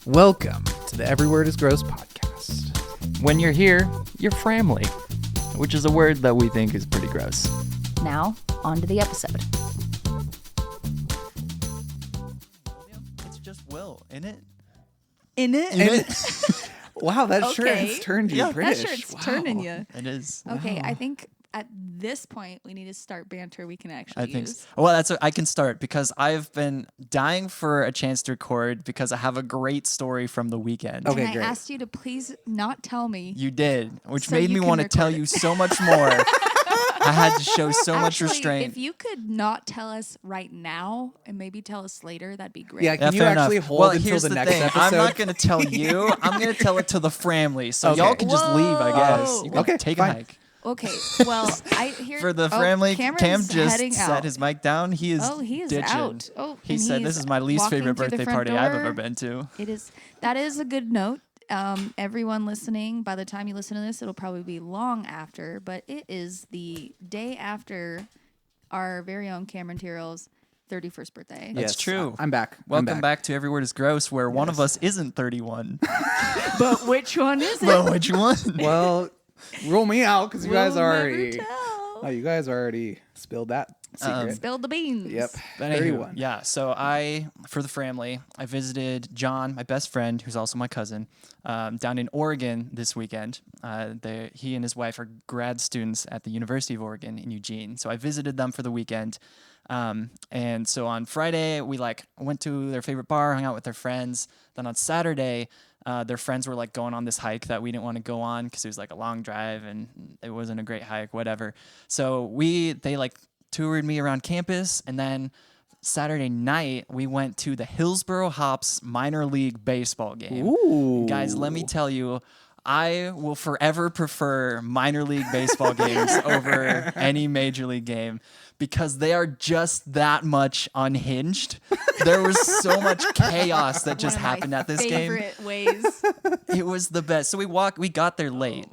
Welcome to the Every Word is Gross podcast. When you're here, you're family, which is a word that we think is pretty gross. Now, on to the episode. It's just Will, isn't it? In it? Wow, that sure Okay. has turned you British. That shirt's Wow. turning you. It is. Okay, Wow. I think at this point we need to start banter we can actually I think use. so. Well, I can start because I've been dying for a chance to record because I have a great story from the weekend. Okay, and I great. asked you to please not tell me. You did, which So made you me can want to record tell it. you so much more. I had to show so much Actually, restraint. if you could not tell us right now and maybe tell us later, that'd be great. Yeah, can you fair actually enough. hold well, until here's the next thing. episode? I'm not going to tell you. I'm going to tell it to the family. So Okay. y'all can just leave, I guess. Whoa. You can Okay, take fine. a hike. Okay, well, I hear For the family, Cameron's Cam just heading set out. his mic down. He is he is ditching. out. Oh, He and said, he's "This is my least walking favorite through the birthday front party I've door. ever been to." It is. That is a good note. Everyone listening, by the time you listen to this, it'll probably be long after, but it is the day after our very own Cameron Tyrrell's 31st birthday. That's true. I'm back. Welcome back to Every Word is Gross, where one of us isn't 31. But which one is it? Well, which one? Well, roll me out because you guys We'll never already. tell. Oh, you guys already spilled that secret. Spilled the beans. Yep. But anywho, 31. yeah, so for the family, I visited John, my best friend, who's also my cousin, down in Oregon this weekend. He and his wife are grad students at the University of Oregon in Eugene. So I visited them for the weekend. And so on Friday, we went to their favorite bar, hung out with their friends. Then on Saturday, their friends were going on this hike that we didn't want to go on because it was a long drive and it wasn't a great hike, whatever. So they toured me around campus, and then Saturday night we went to the Hillsboro Hops minor league baseball game. Ooh. Guys, let me tell you, I will forever prefer minor league baseball games over any major league game because they are just that much unhinged. There was so much chaos that just happened at this game. Favorite ways. It was the best. So we got there late.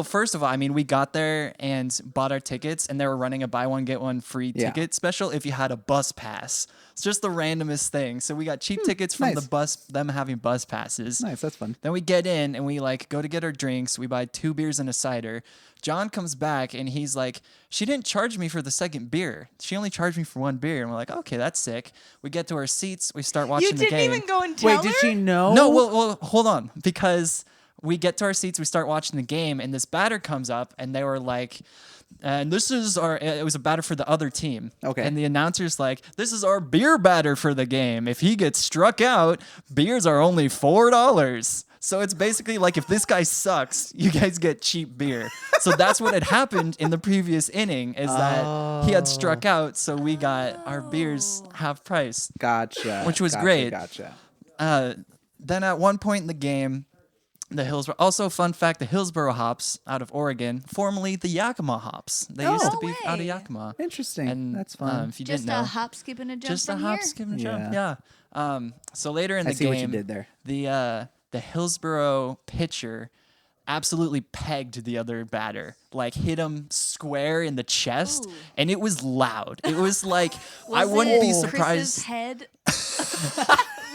First of all, we got there and bought our tickets, and they were running a buy one get one free ticket special if you had a bus pass. It's just the randomest thing. So we got cheap tickets from nice. them having bus passes. Nice, that's fun. Then we get in and we go to get our drinks. We buy 2 beers and a cider. John comes back and he's like, "She didn't charge me for the second beer. She only charged me for 1 beer." And we're like, "Okay, that's sick." We get to our seats. We start watching the game. You didn't even go and tell Wait, her? did she know? No, well, hold on. Because we get to our seats, we start watching the game, and this batter comes up, and they were like, and this is it was a batter for the other team. Okay. And the announcer's like, "This is our beer batter for the game. If he gets struck out, beers are only $4. So it's basically like if this guy sucks, you guys get cheap beer. So that's what had happened in the previous inning is that he had struck out, so we got our beers half price. Gotcha. Which was gotcha, great. Gotcha. Then at one point in the game, the Hillsboro. Also, fun fact: the Hillsboro Hops out of Oregon, formerly the Yakima Hops. They used to No be out of way. Yakima. Interesting. And That's fun. if you Just didn't know, a hop, skip, and a jump just a from hop, here? skip, and jump. Yeah. Yeah. So later in the I see game, what you did there. the Hillsboro pitcher absolutely pegged the other batter, hit him square in the chest, Ooh. and it was loud. It was like I Was wouldn't be it surprised. Chris's head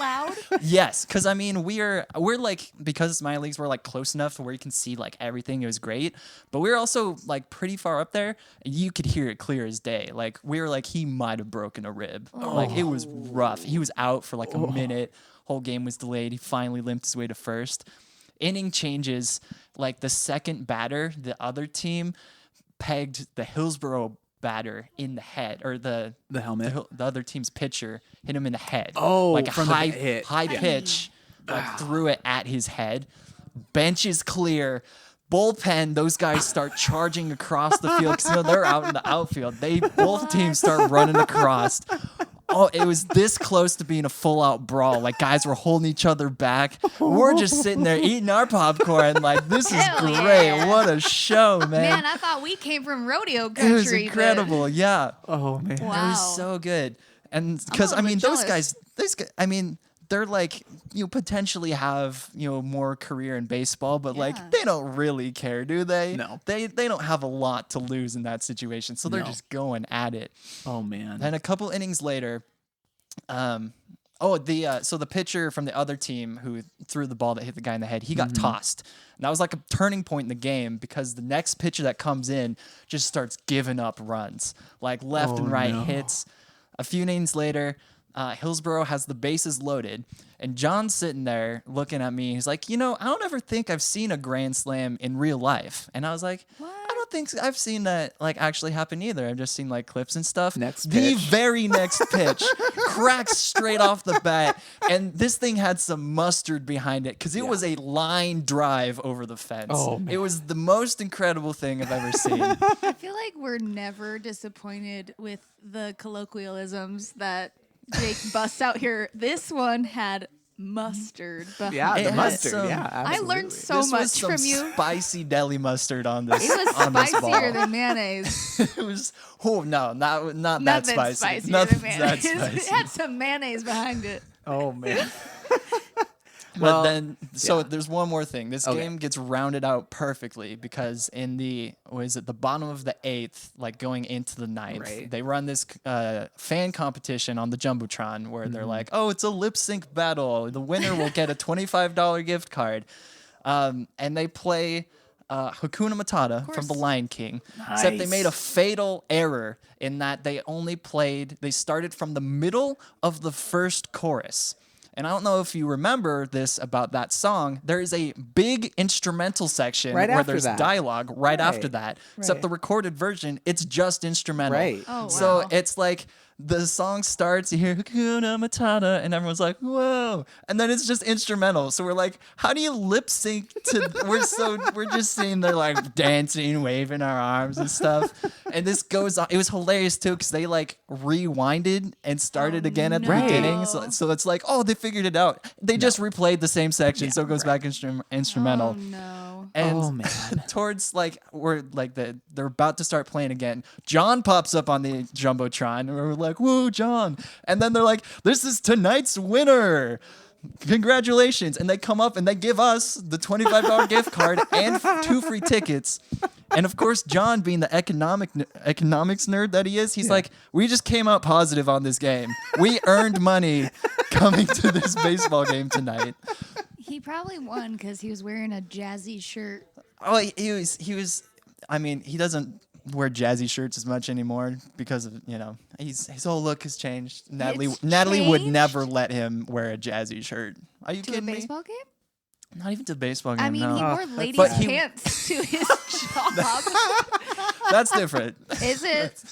loud? Yes, because we're because my leagues were close enough to where you can see everything. It was great, but we were also pretty far up there, and you could hear it clear as day. We were he might have broken a rib. It was rough. He was out for a minute. Whole game was delayed. He finally limped his way to first. Inning changes. The second batter, the other team pegged the Hillsboro batter in the head, or the helmet. the other team's pitcher hit him in the head. Oh, a from the high hit. pitch, threw it at his head. Bench is clear. Bullpen, those guys start charging across the field because they're out in the outfield. Both teams start running across. Oh, it was this close to being a full-out brawl. Guys were holding each other back. We're just sitting there eating our popcorn. This is Hell great. yeah. What a show, man. Man, I thought we came from rodeo country. It was but- incredible. Yeah. Oh man. Wow. It was so good. And because I'm a little those jealous. guys, they're potentially have more career in baseball, but Yeah. they don't really care, do they? No. They don't have a lot to lose in that situation, so they're No. just going at it. Oh man. Then a couple innings later, So the pitcher from the other team who threw the ball that hit the guy in the head, he got tossed. And that was like a turning point in the game because the next pitcher that comes in just starts giving up runs, like left and right hits. A few innings later, Hillsborough has the bases loaded, and John's sitting there looking at me. He's like, I don't ever think I've seen a grand slam in real life. And I was like, What? I don't think I've seen that like actually happen either. I've just seen like clips and stuff. Next the pitch. very next pitch cracks straight off the bat, and this thing had some mustard behind it because it was a line drive over the fence. Oh, man. It was the most incredible thing I've ever seen. I feel like we're never disappointed with the colloquialisms that Jake busts out here. This one had mustard behind Yeah, It the had mustard. some- Yeah, I absolutely. learned so This was much some from you. spicy deli mustard on this. It was on this spicier ball. than mayonnaise. It was not that Nothing spicy. spicier Nothing than that mayonnaise. It spicy. had some mayonnaise behind it. Oh man. But Well, then, there's one more thing. This Okay. game gets rounded out perfectly because in the bottom of the 8th, like going into the 9th, Right. they run this fan competition on the jumbotron where they're like, "Oh, it's a lip sync battle. The winner will get a $25 gift card," and they play Hakuna Matata from The course. Lion King. Except they made a fatal error in that they started from the middle of the first chorus. And I don't know if you remember this about that song. There is a big instrumental section Right where after there's that. dialogue right after Right. that. Except Right. the recorded version, it's just instrumental. Right. Oh, So wow. it's like the song starts, you hear Hakuna Matata, and everyone's like, whoa. And then it's just instrumental. So we're like, how do you lip sync to we're just sitting there like dancing, waving our arms and stuff. And this goes on. It was hilarious too, because they like rewinded and started again at the no. beginning. So it's like, oh, they figured it out. They just replayed the same section, so it goes back instrumental. Oh no. And Oh, man. towards they're about to start playing again. John pops up on the jumbotron, and we're like, "Whoa, John!" And then they're like, "This is tonight's winner. Congratulations!" And they come up and they give us the $25 gift card and 2 free tickets. And of course, John, being the economics nerd that he is, he's like, "We just came out positive on this game. We earned money coming to this baseball game tonight." He probably won because he was wearing a jazzy shirt. Oh, he was. I mean, he doesn't wear jazzy shirts as much anymore because of his whole look has changed. Natalie would changed? never let him wear a jazzy shirt. Are you To a kidding me? baseball game? Not even to a baseball game. I mean, no. he wore that's ladies' But he- pants to his job. That's different. Is it?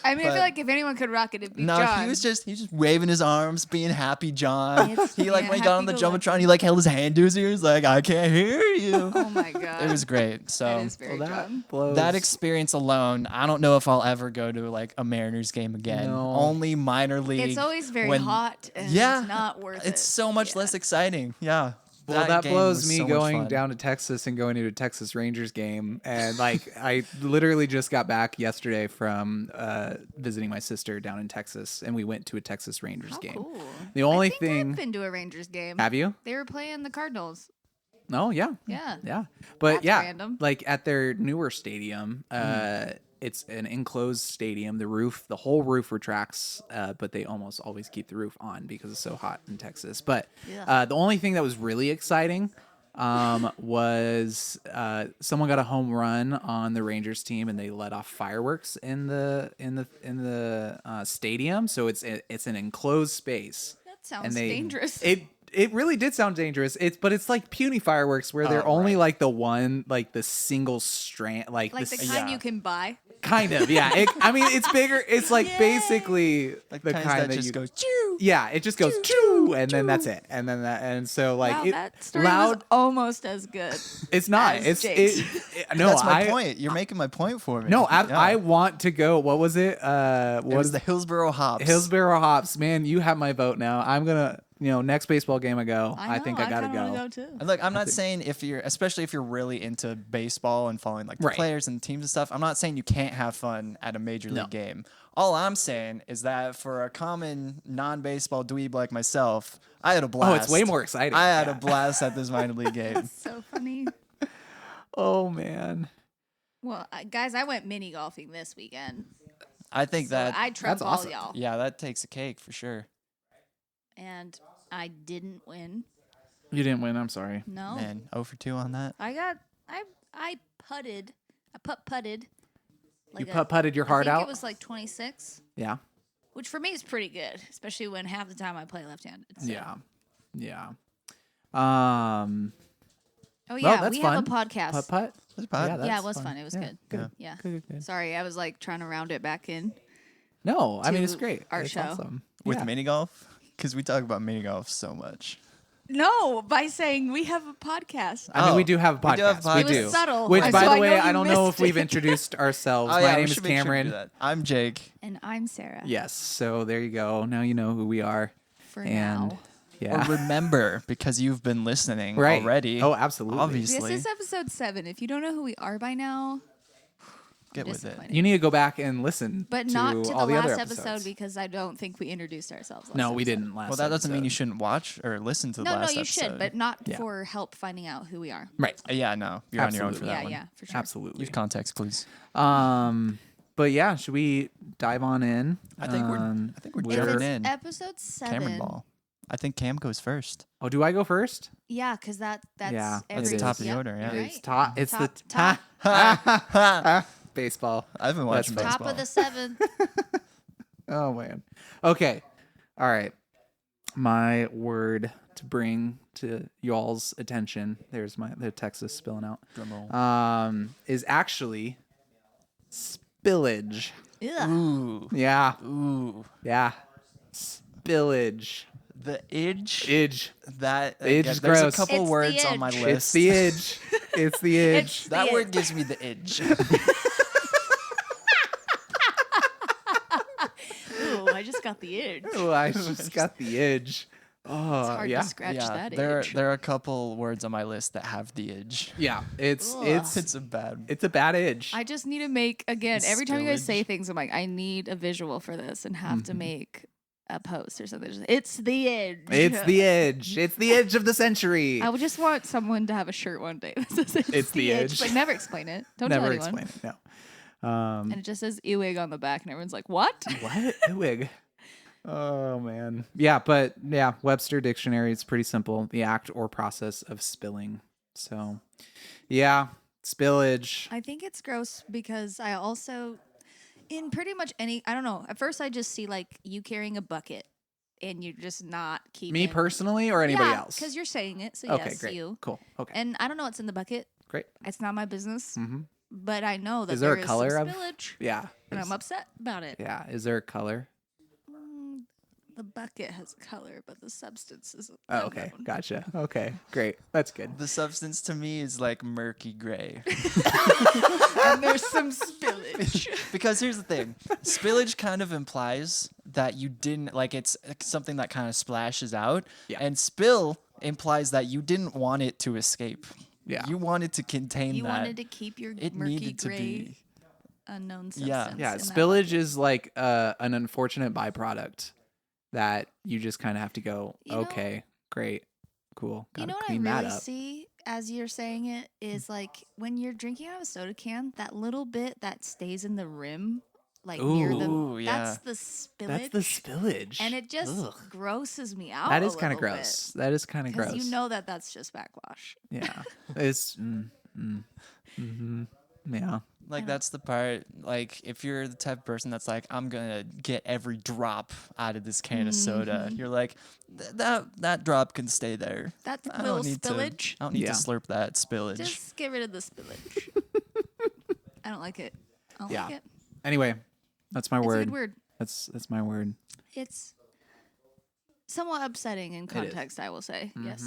I mean, I But- feel like if anyone could rock it, it'd be No, John. he was just waving his arms, being happy John. It's- He when he got on the happy-go-lucky. jumbotron, he like held his hand to his ears, like I can't hear you. Oh my god. It was great. So That is very Well, John. that blows. that experience alone, I don't know if I'll ever go to like a Mariners game again. No. Only minor league. It's always very when- hot and Yeah, it's not worth it. It's so much less exciting. Yeah. Well, that game blows was me so much going fun. down to Texas and going to a Texas Rangers game. And like, I literally just got back yesterday from visiting my sister down in Texas, and we went to a Texas Rangers How game. cool. The only I think thing, I've been to a Rangers game. have you? They were playing the Cardinals. No, yeah, Yeah. yeah. But That's yeah, random. like at their newer stadium, it's an enclosed stadium. The whole roof retracts, but they almost always keep the roof on because it's so hot in Texas. But Yeah. the only thing that was really exciting was someone got a home run on the Rangers team, and they let off fireworks in the stadium. So it's an enclosed space. That sounds And they dangerous. It really did sound dangerous. But it's like puny fireworks where they're only like the single strand, like like this, the kind yeah. you can buy. kind of, yeah. I mean, it's bigger. It's like Yay. basically Like the kinds kind that that just you goes choo. yeah, it just goes choo, and then that's it, and then and so like Wow, it that story loud. was almost as good. It's not. as It's Jake's. no. That's my I point. You're making my point for me. no. Yeah. I want to go. What was it? It What was the Hillsborough Hops. Hillsborough Hops? Man, you have my vote now. I'm gonna. Next baseball game I go, I know, think I gotta kinda wanna go. too. And look, I'm not saying especially if you're really into baseball and following like the Right. players and teams and stuff, I'm not saying you can't have fun at a major league No. game. All I'm saying is that for a common non-baseball dweeb like myself, I had a blast. Oh, it's way more exciting. I had Yeah. a blast at this minor league game. So funny. Oh man. Well, guys, I went mini golfing this weekend. I think So that I trumped That's all awesome. y'all. yeah, that takes a cake for sure. and I didn't win. You didn't win. I'm sorry. No, Man, 0 for 2 on that. I putted. I putted. You putted your heart I think out. it was like 26, Yeah. which for me is pretty good, especially when half the time I play left-handed. So. Yeah. Yeah. Oh Well, yeah, that's we fun. have a podcast. Putt putt. That's fun. Yeah, Yeah, that's it was fun. fun. It was Yeah, good. Good. Yeah. Good. Sorry, I was like trying to round it back in. No, I mean it's To great. our It's show. awesome. With Yeah. mini golf? Because we talk about mini golf so much. No, by saying we have a podcast. I mean, we Oh, do have a we do have a podcast. We It was do. subtle. Which, So by I the way, know you I don't know missed if we've it. introduced ourselves. Oh, My yeah, name we is should make sure we do Cameron. that. I'm Jake. And I'm Sarah. Yes. So there you go. Now you know who we are. For And now. yeah. Or remember, because you've been listening Right. already. Oh, absolutely. Obviously. This is episode 7. If you don't know who we are by now, Get with it. disappointed. You need to go back and listen. But to not to all the the other last episode episodes. because I don't think we introduced ourselves. Last No, we episode. didn't last. Well, that doesn't mean you episode. shouldn't watch or listen to the No, last you episode. should, but not Yeah. for help finding out who we are. Right. Yeah, no. You're on your own for Absolutely. that Yeah, one. yeah, for sure. Absolutely. Use context, please. But yeah, should we dive on in? I think we're we're- If jumping it's in. episode 7. Cameron ball. I think Cam goes first. Oh, do I go first? Yeah, because that's Yeah, every it is. Top of the yep, order, yeah. you're It's right. top. It's Top- the baseball. I've been watching fun. baseball. Top of the 7th. Oh man. Okay. All right. My word to bring to y'all's attention. There's the Texas spilling out. Drum roll. Is actually spillage. Ugh. Ooh. Yeah. Ooh. Yeah. Spillage. The idge. Idge. That Idge again, is there's gross. a couple It's the words on my idge. list. It's the idge. It's the idge. It's that the word idge. gives me the idge. Ooh, I just got the itch. Oh, I just got the idge. Oh, It's hard yeah. to scratch yeah, that there itch. are a couple words on my list that have the idge. Yeah. It's Ugh. It's a bad. it's a bad idge. I just need to make, again, every time you guys say Spillage. things, I'm like, I need a visual for this and have to make a post or something. It's the edge. It's the edge. It's the edge of the century. I would just want someone to have a shirt one day that says It's the edge. But never explain it. Don't Never tell anyone. explain it. No. And it just says Ewig on the back, and everyone's like, what? What? Ewig. Oh man. Yeah, but yeah, Webster Dictionary is pretty simple. The act or process of spilling. So yeah, spillage. I think it's gross because I also, in pretty much any, I don't know, at first I just see like you carrying a bucket and you're just not keeping. Me personally or anybody else? Because you're saying it. So Okay, yes, great. you. Cool. Okay. And I don't know what's in the bucket. Great. It's not my business. Mhm. But I know that Is there a is color some of- spillage, Yeah. and I'm upset about it. Yeah. Is there a color? The bucket has color, but the substance isn't. Oh, okay. Gotcha. Okay. Great. That's good. The substance to me is like murky gray. And there's some spillage. Because here's the thing, spillage kind of implies that you didn't like it's something that kind of splashes out, Yeah. and spill implies that you didn't want it to escape. Yeah. You wanted to contain You that. wanted to keep your it murky needed to gray be. unknown Yeah. substance. Yeah. in that Spillage bucket. is like an unfortunate byproduct that you just kind of have to go, You know- okay, great, cool. You Gotta know what I clean that really up. see as you're saying it is like when you're drinking out of a soda can, that little bit that stays in the rim, like near the Ooh, that's yeah. the spillage. That's the spillage. and it just Ugh. grosses me out. That is kind of kind gross. That is kind of Because gross. you know that that's just backwash. Yeah. It's. Yeah. Like that's the part. Like if you're the type of person that's like, I'm gonna get every drop out of this can of soda, Mm-hmm. you're like, that drop can stay there. That I little don't need spillage, to. I don't need Yeah. to slurp that spillage. just get rid of the spillage. I don't like it. I don't Yeah. like it. Anyway, that's my It's word. a good word. That's my word. It's somewhat upsetting in context, I will say. Yes.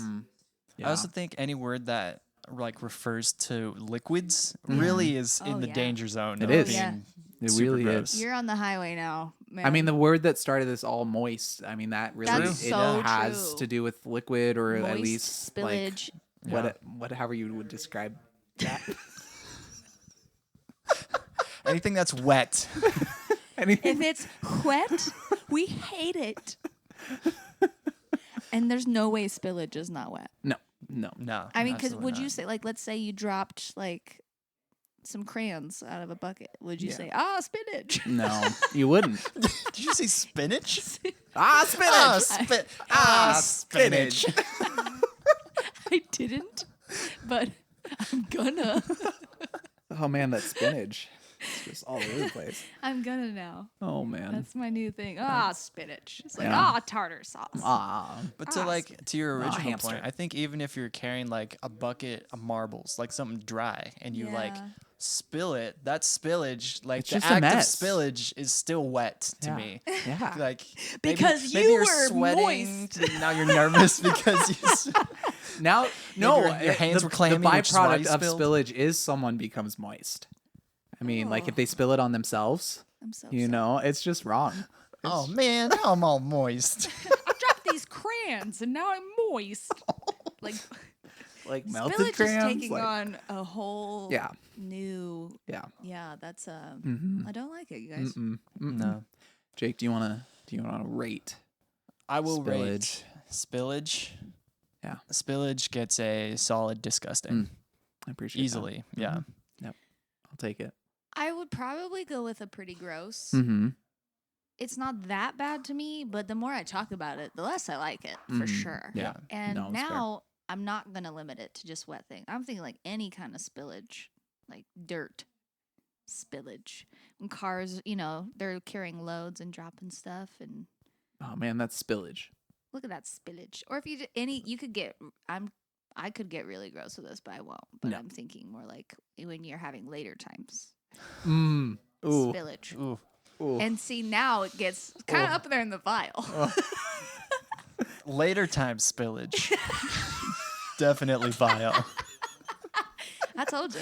Yeah. I also think any word that like refers to liquids really is Oh, in the yeah. danger zone. It of is. being Yeah. It super really gross. is. You're on the highway now, man. I mean, the word that started this all moist. I mean, that really That's it so has true. to do with liquid or at Moist least spillage. like what however you would describe that. Anything that's wet. Anything. If it's wet, we hate it. And there's no way spillage is not wet. No. No. No. I mean, because absolutely would you not. say, like, let's say you dropped, like, some crayons out of a bucket, would you Yeah. say, spinach? No, you wouldn't. Did you say spinach? Spinach. Spinach. I didn't, but I'm gonna. Oh man, that spinach. It's just all over the place. I'm gonna now. Oh man. That's my new thing. Spinach. It's like, Yeah. tartar sauce. But to your original hamster. point, I think even if you're carrying like a bucket of marbles, like something dry, and you like Yeah. spill it, that spillage, like It's the just a act of mess. spillage, is still wet to Yeah. me. Yeah. Like Because maybe you you're were sweating. moist. Now you're nervous because you. Now, no, your hands were clammy, The which is why you byproduct of spilled. spillage is someone becomes moist. I mean, like if they spill it on themselves, I'm so you upset. know, it's just wrong. Oh man, now I'm all moist. I dropped these crayons and now I'm moist. Like Like melted spillage crayons. is taking like, on a whole Yeah. new. Yeah. Yeah, that's Mhm. I don't like it, you guys. No, Jake, do you wanna rate? I will Spillage. rate spillage. Yeah. Spillage gets a solid disgusting. I appreciate that. Easily. Yeah. I'll take it. I would probably go with a pretty gross. Mm-hmm. It's not that bad to me, but the more I talk about it, the less I like it for Mhm. sure. Yeah. And No, it's fair. now I'm not gonna limit it to just wet thing. I'm thinking like any kind of spillage, like dirt spillage. When cars, they're carrying loads and dropping stuff, and Oh man, that's spillage. look at that spillage. Or if you could get. I could get really gross with this, but I won't. But No. I'm thinking more like when you're having later times Ooh. spillage. Ooh. Ooh. And see, now it gets kind of up there in the vial. Later time spillage. Definitely vile. I told you.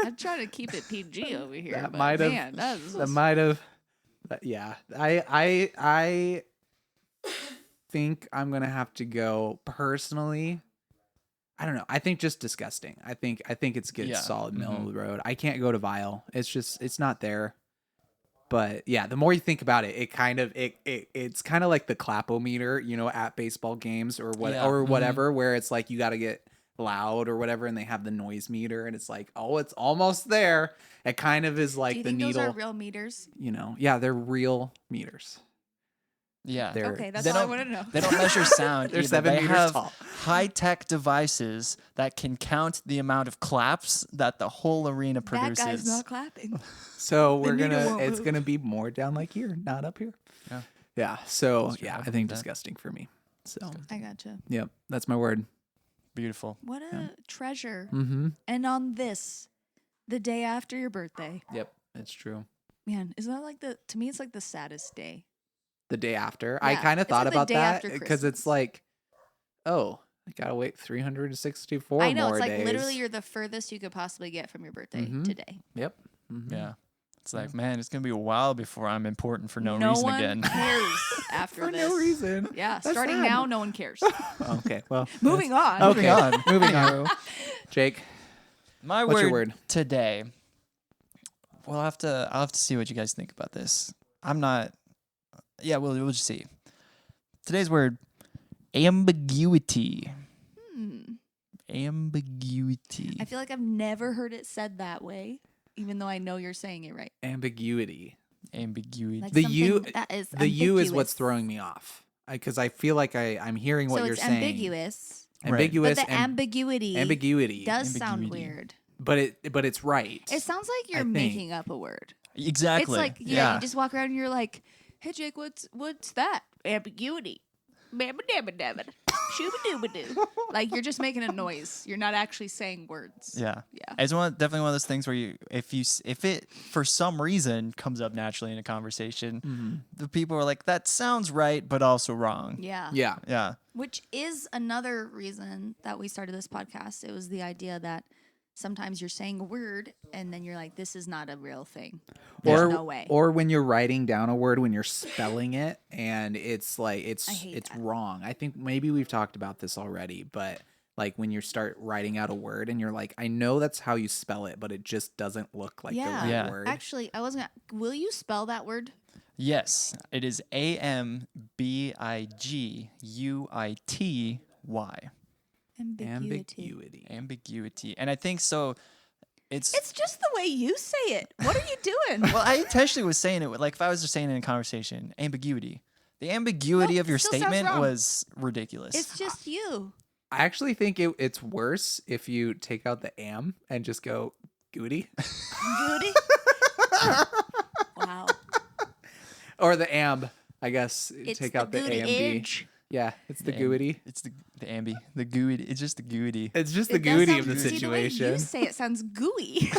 I'm trying to keep it PG over here. That but might have. man, That might have. Yeah. I think I'm gonna have to go personally. I don't know. I think just disgusting. I think it's good, Yeah. solid middle of the road. I can't go to vile. It's not there. But yeah, the more you think about it, it's kind of like the clapometer, at baseball games or what Yeah. or Mhm. whatever, where it's like you got to get loud or whatever, and they have the noise meter, and it's like, oh, it's almost there. It kind of is like Do you the think needle. those are real meters? Yeah, they're real meters. Yeah. They're Okay, that's They all I don't- want to know. They don't measure sound. They're either. 7 They meters have tall. high-tech devices that can count the amount of claps that the whole arena That produces. guy's not clapping. So we're needle gonna won't it's move. gonna be more down like here, not up here. Yeah. Yeah. So That's yeah, right. I think Yeah. disgusting for me. So I gotcha. yep, that's my word. Beautiful. What a treasure. Mm-hmm. And on this, the day after your birthday, Yep, it's true. man, isn't that like to me, it's like the saddest day. The day after, I Yeah, kind of it's thought like the about day that after because it's Christmas. like, oh, I gotta wait 364 I know, more it's like days. literally you're the furthest you could possibly get from your birthday Mhm. today. Yep. Mhm. Yeah. It's like, man, it's gonna be a while before I'm important for no, no reason one again. cares after For this. no reason. Yeah, That's starting sad. now, no one cares. Okay. Well. Moving on. Okay. on. Moving on. Jake, My what's word, your word? today. I'll have to see what you guys think about this. I'm not. Yeah, we'll just see. Today's word, ambiguity. Hmm. Ambiguity. I feel like I've never heard it said that way, even though I know you're saying it right. Ambiguity. Ambiguity. Like The something U- that is The U is what's ambiguous. throwing me off because I feel like I'm hearing what so you're it's saying. ambiguous, Right. Ambiguous. but the ambiguity ambiguity. does sound Ambiguity. weird. But it's right. It sounds like I you're think. making up a word. Exactly. It's like you just walk around and you're like, "Hey Jake, what's that? Ambiguity." Shooba-dooba-doo. Like you're just making a noise. You're not actually saying words. Yeah. Yeah. It's definitely one of those things where if it for some reason comes up naturally in a conversation, Mhm. the people are like, that sounds right, but also wrong. Yeah. Yeah. Yeah. Which is another reason that we started this podcast. It was the idea that sometimes you're saying a word and then you're like, this is not a real thing. There's no way. Or when you're writing down a word, when you're spelling it, and it's like I hate it's that. wrong. I think maybe we've talked about this already, but like when you start writing out a word and you're like, I know that's how you spell it, but it just doesn't look like the Yeah. right Yeah. word. Actually, I wasn't gonna, will you spell that word? Yes. It is ambiguity. Ambiguity. Ambiguity. Ambiguity. And I think so. It's just the way you say it. What are you doing? Well, I intentionally was saying it like if I was just saying it in a conversation, ambiguity. The ambiguity No, of your still sounds statement wrong. was ridiculous. It's just you. I actually think it's worse if you take out the am and just go goody. Goody. Wow. Or the amb, I guess. It's take the out the goody AMD. edge. Yeah, it's the am- goody. It's the ambi. The gooey. It's just the gooey. It's just the It does goody sound- of the see, the way situation. you say it sounds gooey.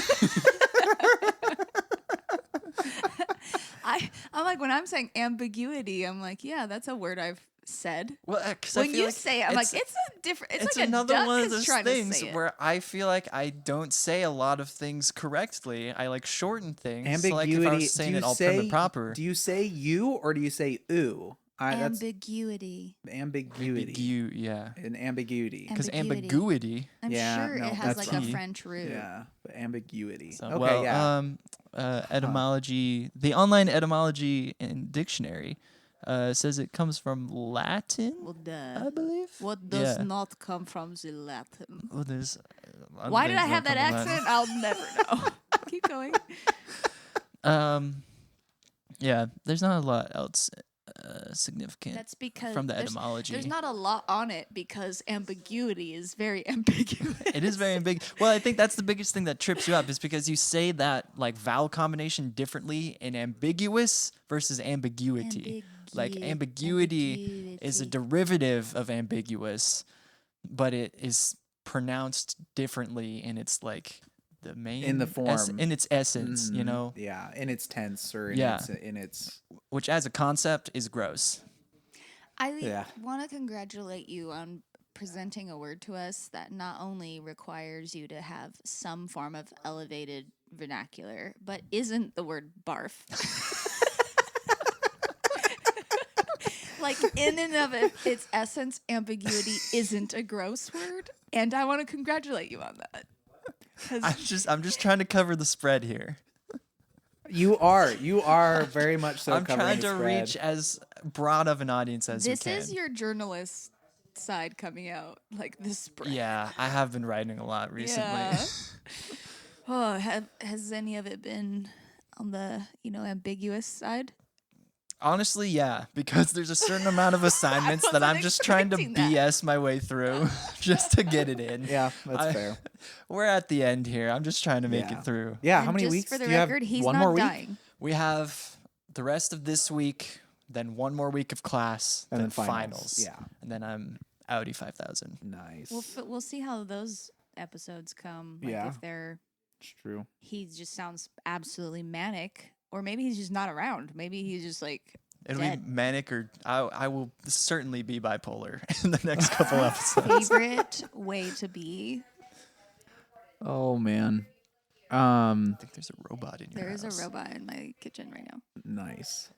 I'm like, when I'm saying ambiguity, I'm like, yeah, that's a word I've said. Well, because When you say it, I'm like, it's a different. It's like another a duck one of is those trying things to say it. where I feel like I don't say a lot of things correctly. I like shorten things. So, like if I Ambiguity. was saying do it you all prim say and proper. Do you say you or do you say ooh? That's Ambiguity. ambiguity. Yeah. An ambiguity. Because Ambiguity. ambiguity. I'm Yeah, sure no, it has that's like a key. French root. Yeah, but ambiguity. So, okay, well, yeah. etymology. The online etymology and dictionary says it comes from Latin, Well, I believe. what does Yeah. not come from the Latin? Oh, there's. Why did I have that accent? accent? I'll never know. Keep going. Yeah, there's not a lot else significant That's because from the etymology. There's not a lot on it because ambiguity is very ambiguous. It is very big. Well, I think that's the biggest thing that trips you up is because you say that like vowel combination differently in ambiguous versus ambiguity. Like ambiguity is a derivative of ambiguous, but it is pronounced differently in its like the main In the form. in its essence, you Mhm. know, Yeah, in its tense or in Yeah. its which as a concept is gross. I Yeah. want to congratulate you on presenting a word to us that not only requires you to have some form of elevated vernacular, but isn't the word barf. Like in and of its essence, ambiguity isn't a gross word, and I want to congratulate you on that. 'Cause I'm just trying to cover the spread here. You are very much so. I'm covering trying the to spread. reach as broad of an audience as this we can. is your journalist side coming out, like this spread. Yeah, I have been writing a lot recently. Yeah. Oh, has any of it been on the ambiguous side? Honestly, yeah, because there's a certain amount of assignments that I'm wasn't just trying to expecting that. BS my way through just to get it in. Yeah, that's I- fair. We're at the end here. I'm just trying to make Yeah. it through. Yeah, And how many just weeks for the do you record, have? he's One not more week, dying. We have the rest of this week, then one more week of class, and then then finals. Yeah, and then I'm Audi 5000. nice. We'll see how those episodes come. Like Yeah. if they're It's true. he just sounds absolutely manic, or maybe he's just not around. Maybe he's just like It'll dead. be manic, or I will certainly be bipolar in the next couple episodes. Favorite way to be. Oh man. I think there's a robot in your There is house. a robot in my kitchen right now. Nice.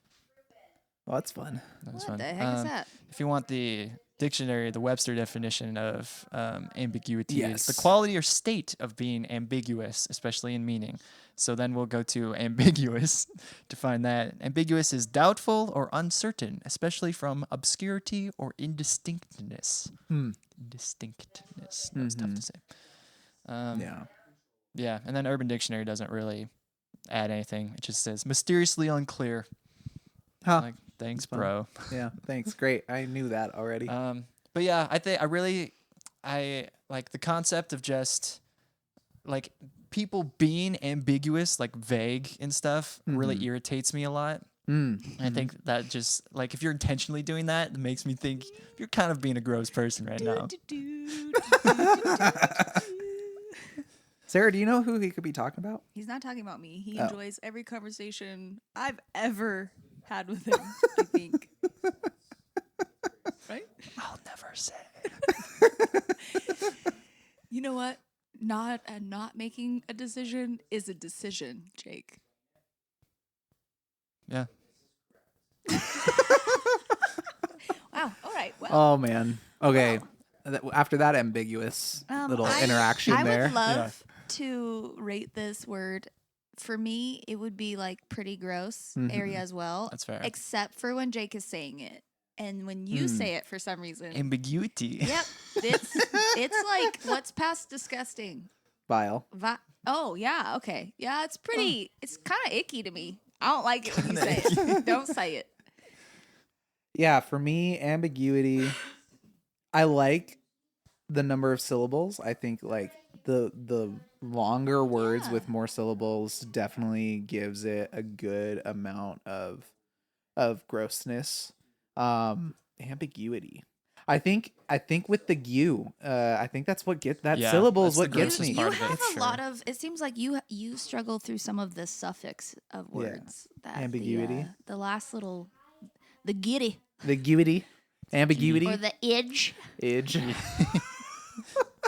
Well, that's fun. That's What fun. the heck is that? If you want the dictionary, the Webster definition of ambiguity is the Yes. quality or state of being ambiguous, especially in meaning. So then we'll go to ambiguous to find that. Ambiguous is doubtful or uncertain, especially from obscurity or indistinctness. Indistinctness. That's tough to say. Yeah. Yeah, and then Urban Dictionary doesn't really add anything. It just says mysteriously unclear. Huh. Like, thanks, fun. bro. Yeah. Thanks. Great. I knew that already. But yeah, I like the concept of just like people being ambiguous, like vague and stuff, really irritates me a lot. I think that just like if you're intentionally doing that, it makes me think you're kind of being a gross person right now. Sarah, do you know who he could be talking about? He's not talking about me. He Oh. enjoys every conversation I've ever had with him, I think. Right? I'll never say. You know what? Not making a decision is a decision, Jake. Yeah. Wow. All right. Well, Oh man. Okay. After that ambiguous little interaction I there. would love to rate this word. For me, it would be like pretty gross area as well. That's fair. Except for when Jake is saying it. And when you say it for some reason. Ambiguity. Yep. It's like what's past disgusting? Vile. Oh, yeah. Okay. Yeah, it's pretty. It's kind of icky to me. I don't like it when you say it. Don't say it. Yeah, for me, ambiguity. I like the number of syllables. I think like the longer words Yeah. with more syllables definitely gives it a good amount of grossness. Ambiguity. I think with the "gu," I think that's what get that Yeah, syllable is that's the what gets grossest me. part You of it, have a sure. lot of. It seems like you struggle through some of the suffix of Yeah. words. That Ambiguity. The last little, the giddy The "guity," ambiguity, or the edge. edge.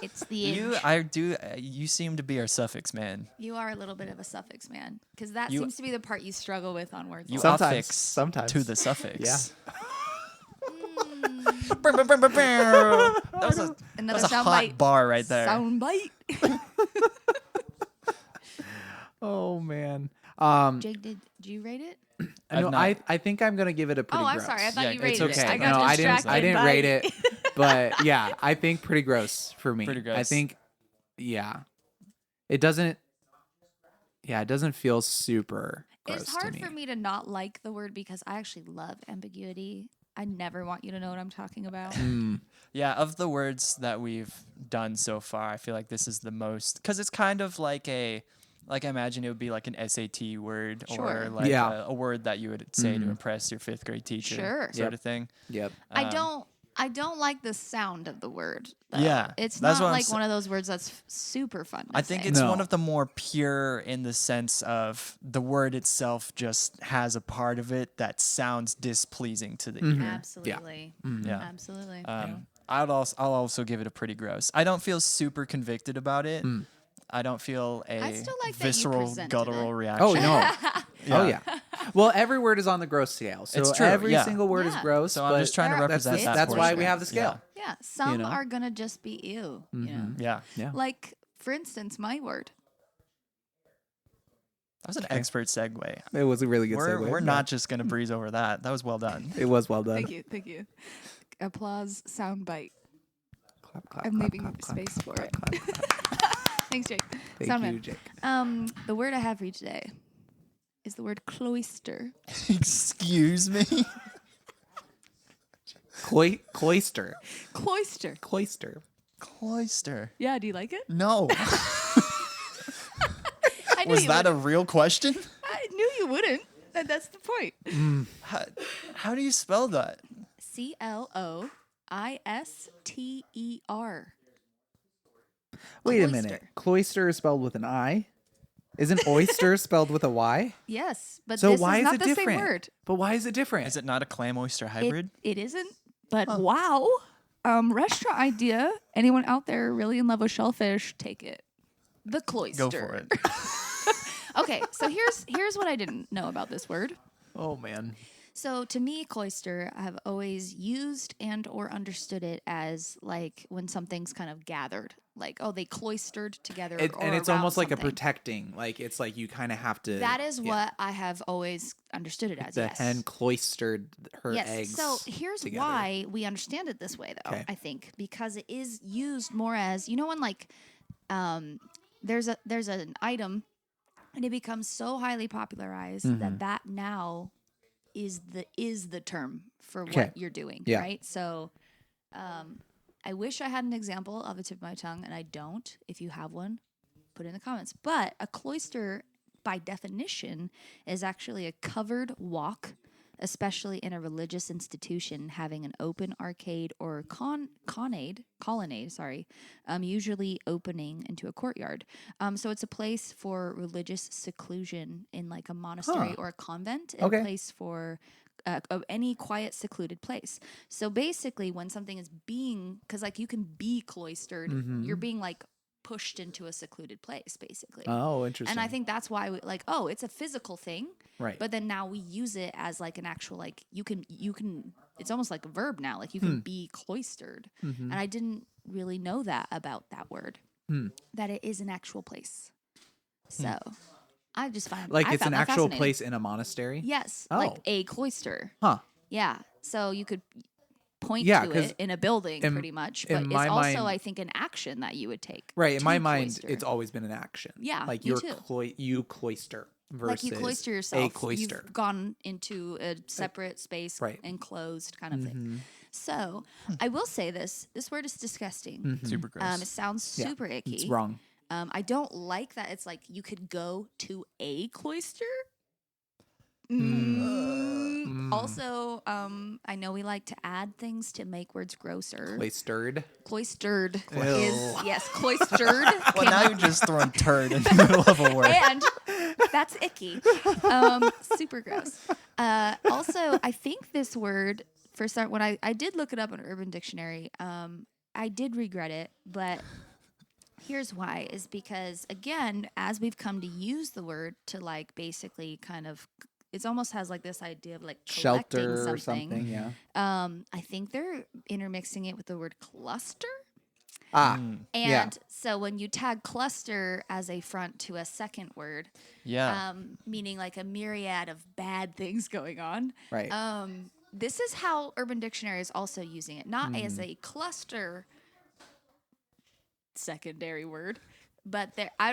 It's the edge. You seem to be our suffix man. You are a little bit of a suffix man because that You- seems to be the part you struggle with on words. You a lot. Sometimes. to the suffix. Yeah. That was a, Another that's a sound hot bite. bar right there. Sound bite. Oh man. Jake, did you rate it? I know. I've not- I think I'm gonna give it a pretty. Oh, I'm gross. sorry. I thought Yeah, you it's rated It's it. okay. I got No, I distracted. didn't by- rate it, but yeah, I think pretty gross for me. Pretty I gross. think, yeah, it doesn't. Yeah, it doesn't feel super gross It's hard to me. for me to not like the word because I actually love ambiguity. I never want you to know what I'm talking about. Mm, Yeah, of the words that we've done so far, I feel like this is the most because it's kind of like I imagine it would be like an SAT word Sure. or like Yeah. a word that you would say to Mhm. impress your 5th grade teacher, Sure. sort Yep. of thing. yep. I don't like the sound of the word. Though. Yeah, It's that's not what I'm like s- one of those words that's super fun. To I think say. it's No. one of the more pure in the sense of the word itself just has a part of it that sounds displeasing to the ear. Absolutely. Yeah. Absolutely. I'll also give it a pretty gross. I don't feel super convicted about it. I don't feel a I still like that you visceral, presented guttural it. reaction. Oh no. Oh yeah. Well, every word is on the gross scale, so It's true, every yeah. single word is Yeah. gross. So I'm just trying to There are- represent that. That's why we portion. have the scale. Yeah. Some know? are gonna just be ew. You know. Yeah. Yeah. Like for instance, my word. That was an expert segue. It was a really good We're segue. not just gonna breeze over that. That was well done. It was well done. Thank you. Thank you. Applause sound bite. Clap, clap, I'm clap, leaving clap, clap, space for clap, it. clap, clap. Thanks, Jake. Thank Sound you, man. Jake. The word I have for you today is the word cloister. Excuse me. Cloister. Cloister. Cloister. Cloister. Yeah, do you like it? No. I knew Was you that a wouldn't. real question? I knew you wouldn't. That's the point. How do you spell that? Cloister. Wait a Cloister. minute. Cloister is spelled with an I. Isn't oyster spelled with a Y? Yes, but So this why is is not it the different? same word. But why is it different? Is it not a clam oyster hybrid? It isn't. But wow. Restaurant idea. Anyone out there really in love with shellfish, take it. The cloister. Go for it. Okay, so here's what I didn't know about this word. Oh man. So to me, cloister, I have always used and or understood it as like when something's kind of gathered, like they cloistered together, And it's around almost like a something. protecting. Like it's like you kind of have to. That is yeah. what I have always understood it as. The yes. hen cloistered her Yes. eggs. So here's together. why we understand it this way, though. Okay. I think because it is used more as when like there's an item and it becomes so highly popularized Mm-hmm. that now is the term for Okay. what you're doing, Yeah. right? So I wish I had an example of the tip of my tongue, and I don't. If you have one, put it in the comments. But a cloister, by definition, is actually a covered walk, especially in a religious institution having an open arcade or colonnade, usually opening into a courtyard. So it's a place for religious seclusion in like a monastery or a convent, a Okay. place for of any quiet, secluded place. So basically, when something is because like you can be cloistered, you're being like pushed into a secluded place, basically. Oh, interesting. And I think that's why it's a physical thing. Right. But then now we use it as like an actual like you can it's almost like a verb now. Like you can be cloistered. Mm-hmm. And I didn't really know that about that word. That it is an actual place. So I just find like I it's found an that actual fascinating. place in a monastery. Yes. Oh. Like a cloister. Huh. Yeah. So you could point Yeah, to 'cause it in a building, in- pretty much. in But it's my also, mind- I think, an action that you would take. Right. In to my mind, cloister. it's always been an action. Yeah, Like me you're too. you cloister versus Like you cloister yourself. a cloister. You've gone into a separate space, Right. enclosed kind of thing. So I will say this: this word is disgusting. Super gross. It sounds Yeah, super icky. It's wrong. I don't like that. It's like you could go to a cloister. Also, I know we like to add things to make words grosser. Cloistered. Cloistered Ew. is yes, cloistered. Well, now you're just throwing turd in the middle of a word. And that's icky. Super gross. Also, I think this word, for start, when I did look it up on Urban Dictionary, I did regret it, but here's why, is because, again, as we've come to use the word to, like, basically kind of, it almost has, like, this idea of, like, collecting Shelter or something. Yeah. I think they're intermixing it with the word cluster. And Yeah. so when you tag cluster as a front to a second word, Yeah. meaning like a myriad of bad things going on. Right. This is how Urban Dictionary is also using it, not as a cluster secondary word, but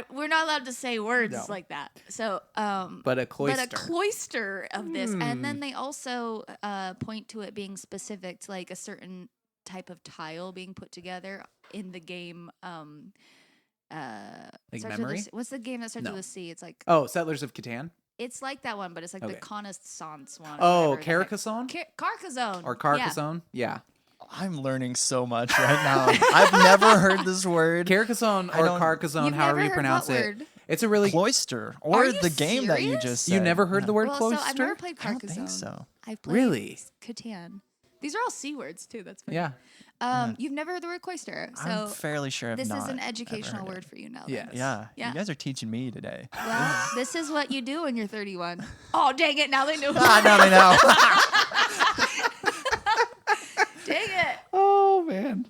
we're not allowed to say words like that. So, but a cloister. but a cloister of this, and then they also point to it being specific to like a certain type of tile being put together in the game. Like starts with a memory? C. What's the game that starts No. with a C? It's like Oh, Settlers of Catan. it's like that one, but it's like Okay. the Connaissance one. Oh, whatever the heck. Carcassonne Carcassonne. or Yeah. Carcassonne. Yeah. I'm learning so much right now. I've never heard this word. Carcassonne I or don't- Carcassonne, You've however never you heard pronounce what it. word? It's a really Cloister or Are you the game that you serious? just said. You never heard the word Well, cloister? so I've never played I don't Carcassonne. think so. I've played Really? Catan. These are all C words too. That's funny. Yeah. You've never heard the word cloister. So I'm fairly sure I've this not is an ever educational heard word it. for you now. Yes. Then. Yeah. Yeah. You guys are teaching me today. Well, this is what you do when you're 31. Oh, dang it. Now they know. Now they know. Dang it. Oh man.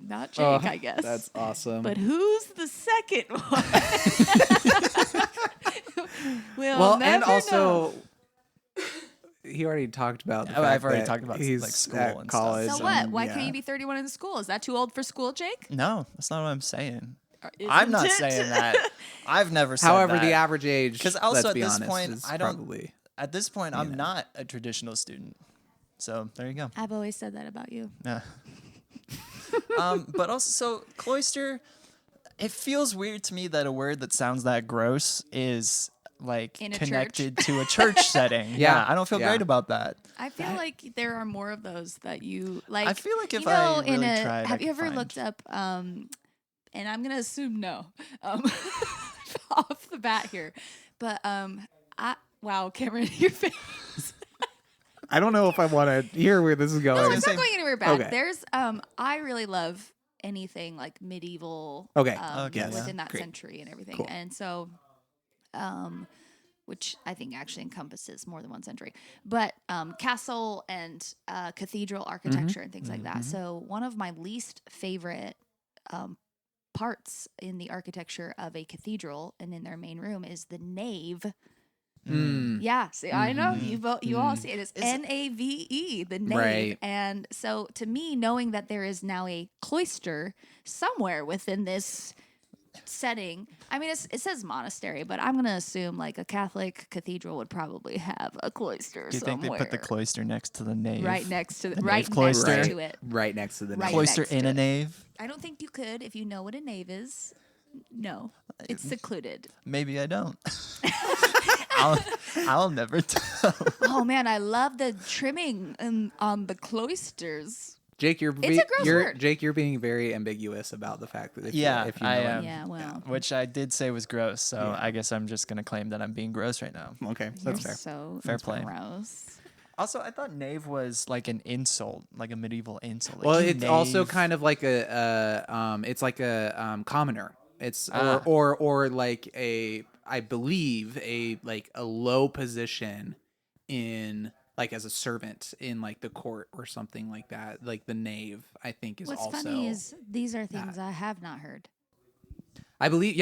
Not Jake, I guess. That's awesome. But who's the second one? well, never and also know. he already talked about the Oh, fact I've already that talked about, he's like, school at and stuff. college. So what? and, Why yeah. can't you be 31 in school? Is that too old for school, Jake? No, that's not what I'm saying. Isn't I'm not it? saying that. I've never said However, that. the average age, 'Cause also let's at be this honest, point, is I don't- probably At this point, I'm not a traditional student. So there you go. I've always said that about you. Yeah. But also, so cloister, it feels weird to me that a word that sounds that gross is like In a connected to a church setting. Yeah. I don't feel Yeah. great about that. I feel like there are more of those that you like. I feel like if you know, I in really a, tried, I have you could ever find- looked up? And I'm gonna assume no, off the bat here, but wow, Cameron, your face. I don't know if I want to hear where this is going. No, it's not going anywhere bad. Okay. There's I really love anything like medieval. Okay. Okay, yeah. Within that Great. century and everything, Cool. and so, which I think actually encompasses more than one century, but castle and cathedral architecture and things like that. So one of my least favorite parts in the architecture of a cathedral and in their main room is the nave. Mm. Yeah, see, I know you all see it. It's Is- Nave, the nave, Right. and so to me, knowing that there is now a cloister somewhere within this setting, I mean, it says monastery, but I'm gonna assume like a Catholic cathedral would probably have a cloister Do you think somewhere, they put the cloister next to the nave? right next to The right nave cloister? next Right, to it? right next to the Right name. Cloister next in to a it. nave? I don't think you could if you know what a nave is. No, it's secluded. Maybe I don't. I'll never tell. Oh man, I love the trimming on the cloisters. Jake, you're It's a gross word. Jake, you're being very ambiguous about the fact that if Yeah, you, if you I know am. Yeah, well, Which I did say was gross, so Yeah. I guess I'm just gonna claim that I'm being gross right now. Okay, you're that's fair. so Fair play. gross. Also, I thought knave was like an insult, like a medieval insult. Like, Well, you it's also knave. kind of like it's like a commoner. It's Ah. or like I believe a low position in like as a servant in like the court or something like that. Like the knave, I think is What's also. funny is these are things I have not heard I believe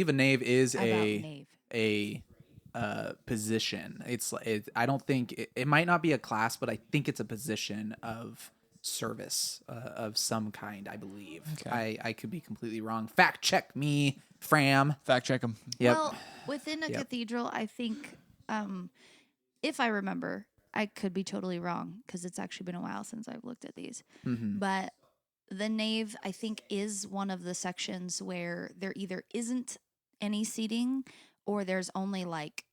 a knave is about nave. a position. I don't think it might not be a class, but I think it's a position of service of some kind, I believe. Okay. I could be completely wrong. Fact check me, Fram. Fact check them. Yep. Well, within a cathedral, I think, if I remember, I could be totally wrong because it's actually been a while since I've looked at these. Mm-hmm. But the nave, I think, is one of the sections where there either isn't any seating or there's only like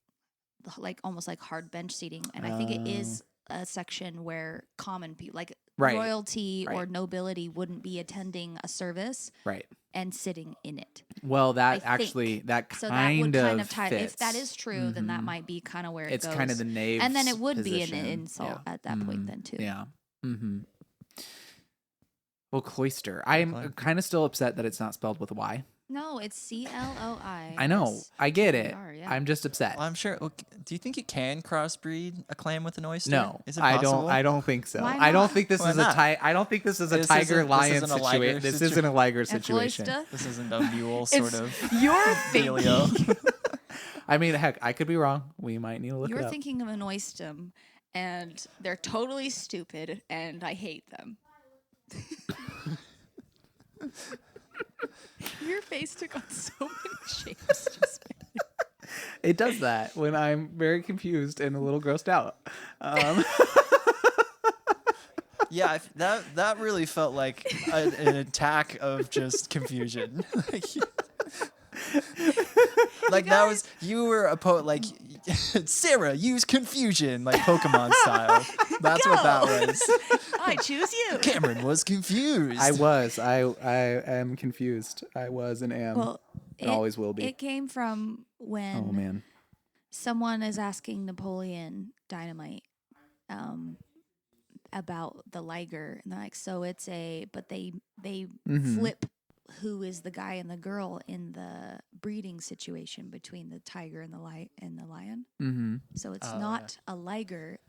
almost like hard bench seating. And I think it is a section where common people, like Right. royalty or Right. nobility, wouldn't be attending a service Right. and sitting in it. Well, that I actually think. that So kind that would of kind of tie. fits. If that is true, then that Mhm. might be kind of where It's it goes. kind of the nave, and then it would be position. an insult at that point then too. Yeah. Mm-hmm. Well, cloister. I'm kind of still upset that it's not spelled with a Y. No, it's CLOI. I know. I get it. yeah. I'm just upset. Well, I'm sure. Do you think you can crossbreed a clam with an oyster? No, Is it I possible? don't. I don't think so. Why I don't not? think this Why is not? I don't think this is a This tiger isn't- lion this isn't a liger situation. This situ- isn't a liger A situation. cloister? This isn't a mule sort of You're dealio. I mean, heck, I could be wrong. We might need to look You're it up. thinking of an oyster, and they're totally stupid, and I hate them. Your face took on so many shapes just now. It does that when I'm very confused and a little grossed out. Yeah, that really felt like an attack of just confusion. Like that was you were a like Sarah use confusion like Pokemon style. That's what that was. I choose you. Cameron was confused. I was. I am confused. I was and am. Well, and always will be. It came from when Oh man. someone is asking Napoleon Dynamite about the liger, and they're like, so it's a, but they Mhm. flip who is the guy and the girl in the breeding situation between the tiger and the lion. Mm-hmm. So it's not a liger,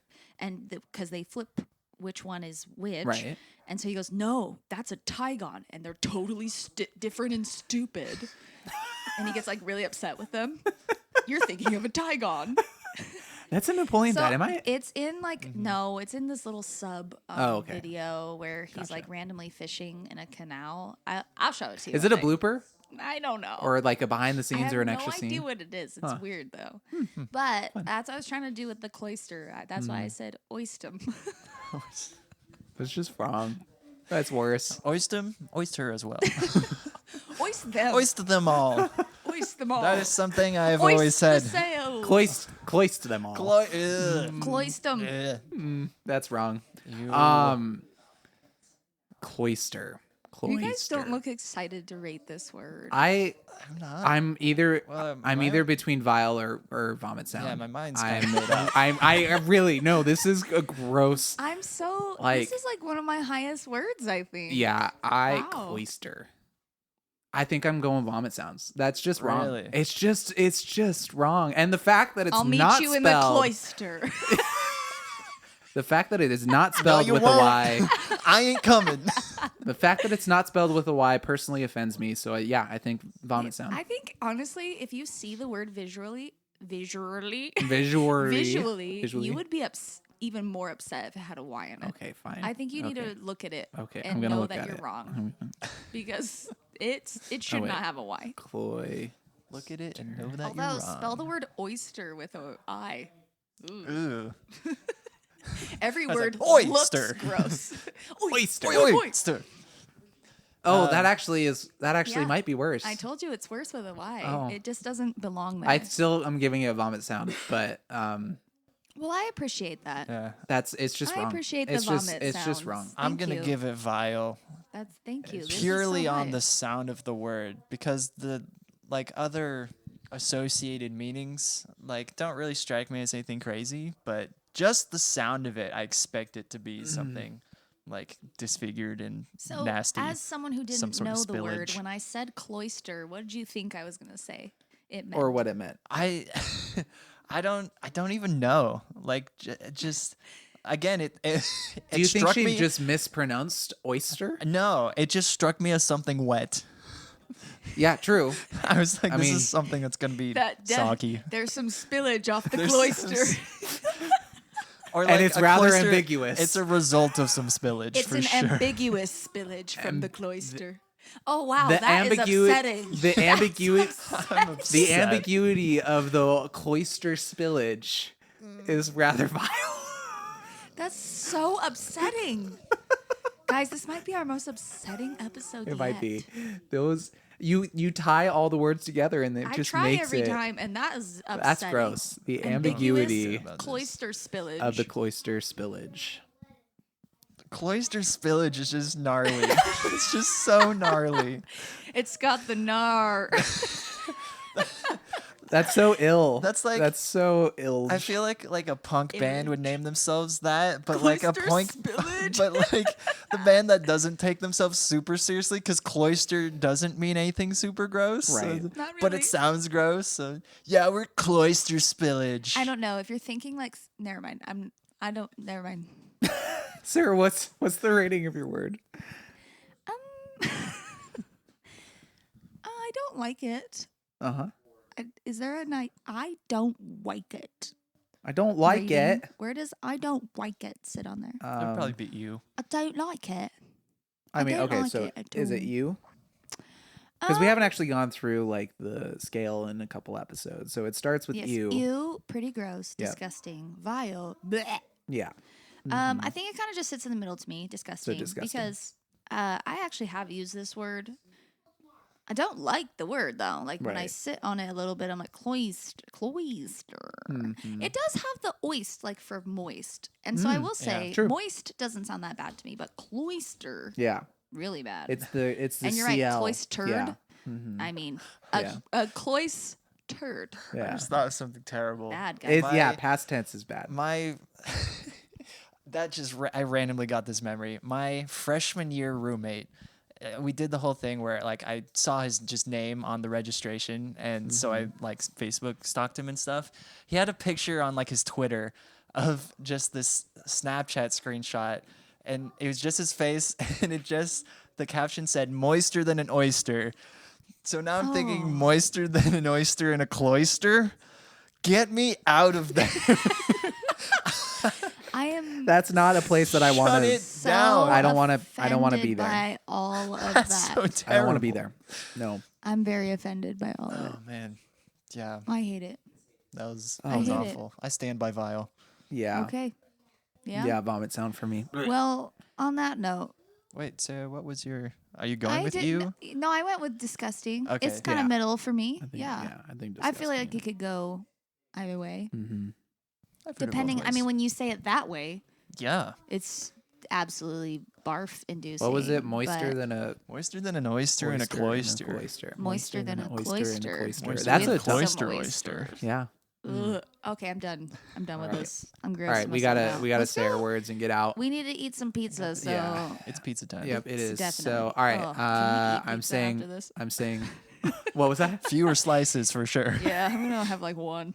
and because they flip which one is which, Right. and so he goes, no, that's a Tygon, and they're totally different and stupid. And he gets like really upset with them. You're thinking of a Tygon. That's a Napoleon Dynamite. It's in like no, it's in this little sub okay. video where he's Gotcha. like randomly fishing in a canal. I'll show it to you. Is it a one day. blooper I don't know. or like a behind the I scenes have or an no extra idea scene? what it is. It's Huh. weird though. But that's what I was trying to do with the cloister. That's why I said oyster. That's just wrong. That's worse. Oyster as well. Oyster them. Oyster them all. Oyster them all. That is something I have always said. Cloist them all. Cloister. That's wrong. You- Cloister. Cloister. You guys don't look excited to rate this word. I'm not. I'm either Well, I'm mine- either between vile or vomit sound. Yeah, my mind's I'm kinda made up. I really no. This is a gross. I'm so. Like- this is like one of my highest words, I think. Yeah, Wow. cloister. I think I'm going vomit sounds. That's just wrong. Really? It's just wrong. And the fact that it's I'll meet not you spelled, in the cloister. the fact that it is not spelled you with a won't. Y, I ain't coming. the fact that it's not spelled with a Y personally offends me. So yeah, I think vomit sound. I think honestly, if you see the word visually, Visually. you would be even more upset if it had a Y in it. Okay, fine. I think you need Okay. to look at it Okay, I'm and gonna know look that at you're it. wrong because it should wait. not have a Y. Cloy. Look at it and know that Although you're wrong. spell the word oyster with a I. Ooh. Every was word like, looks oyster. gross. Oyster. Oyster. Oh, that actually Yeah. might be worse. I told you it's worse with a Y. Oh. It just doesn't belong there. I still am giving it a vomit sound, but well, I appreciate that. Yeah. it's just I wrong. appreciate the it's just vomit it's just sounds. wrong. I'm Thank gonna you. give it vile Thank you. This is purely so on high. the sound of the word because the like other associated meanings like don't really strike me as anything crazy, but just the sound of it, I expect it to be something like disfigured and So, nasty. as someone who some didn't sort of know the word, spillage. when I said cloister, what did you think I was gonna say? It meant Or what it meant. I don't even know. Like just again, it Do you think struck she me. just mispronounced oyster? No, it just struck me as something wet. Yeah, true. I was like, I this mean- is something that's gonna be that soggy. There's some spillage off the There's cloister. Or And it's a rather cloister, ambiguous. It's a result of some spillage It's for an sure. ambiguous spillage from the cloister. Oh wow, The that is upsetting. The ambiguity. I'm The upset. ambiguity of the cloister spillage is rather vile. That's so upsetting. Guys, this might be our most upsetting episode It yet. might be. Those you tie all the words together and it I just try makes every it. time, and that is upsetting. That's gross. The Ambiguous ambiguity cloister spillage. of the cloister spillage. Cloister spillage is just gnarly. It's just so gnarly. It's got the gnar. That's so ill. That's so ill. I feel like a punk band would Image. name themselves that, but like a Cloister punk, spillage. but like the band that doesn't take themselves super seriously, because cloister doesn't mean anything super gross, Right. Not But really. it sounds gross. So yeah, we're cloister spillage. I don't know if you're thinking like. Never mind. Never mind. Sarah, what's the rating of your word? I don't like it. Uh-huh. Is there a night? I don't like it. I don't like rating? it. Where does I don't like it sit on there? I'd probably beat you. I don't like it. I mean, don't okay, like so it at is it all. you? Because we haven't actually gone through like the scale in a couple episodes. So it starts with Yes, you. ew, pretty gross, Yep. disgusting, vile. Blech. Yeah. I think it kind of just sits in the middle to me, disgusting. disgusting. Because I actually have used this word. I don't like the word though. Like when I Right. sit on it a little bit, I'm like cloister. Mhm. It does have the oist like for moist, and so I will say true. moist doesn't sound that bad to me, but cloister Yeah. really bad. It's the and you're right, CL. cloistered. Yeah. Mhm. I mean, Yeah. a cloistered. I Yeah. just thought of something terrible. Bad guy. It's past tense is bad. My I randomly got this memory. My freshman year roommate, we did the whole thing where like I saw his just name on the registration, and so I like Facebook stalked him and stuff. He had a picture on like his Twitter of just this Snapchat screenshot, and it was just his face, and the caption said "moister than an oyster." So now I'm thinking moister than an oyster in a cloister. Get me out of there. I am That's not a place that I want Shut to. it so down. I don't wanna be offended there. by all of That's that. so terrible. I don't want to be there. No. I'm very offended by all of it. Oh man, yeah, I hate it. that was I hate it. awful. I stand by Vile. Yeah. Okay. Yeah. Yeah. Vomit sound for me. Well, on that note, Wait, so what was your? Are you going I with didn't. you? No, I went with disgusting. Okay. It's kind of Yeah. middle for me. I think, Yeah. I think. I feel like it could go either way, Mm-hmm. I've heard it both depending. I mean, ways. when you say it that way, Yeah, it's absolutely barf inducing. What was it? Moister but than a moister than an oyster and a cloister. Moister than a cloister. Moister That's than a a tough. cloister some oyster. Yeah. Ugh. Okay, I'm done. I'm done with Alright. this. I'm grossed All right, we myself gotta out. we gotta Let's say our go. words and get out. We need to eat some pizza. So Yeah. It's pizza time. Yep, it It's is. definitely. So, all right. Oh, can we eat I'm pizza saying. after this? I'm saying. What was that? Fewer slices for sure. yeah, I'm gonna have like one.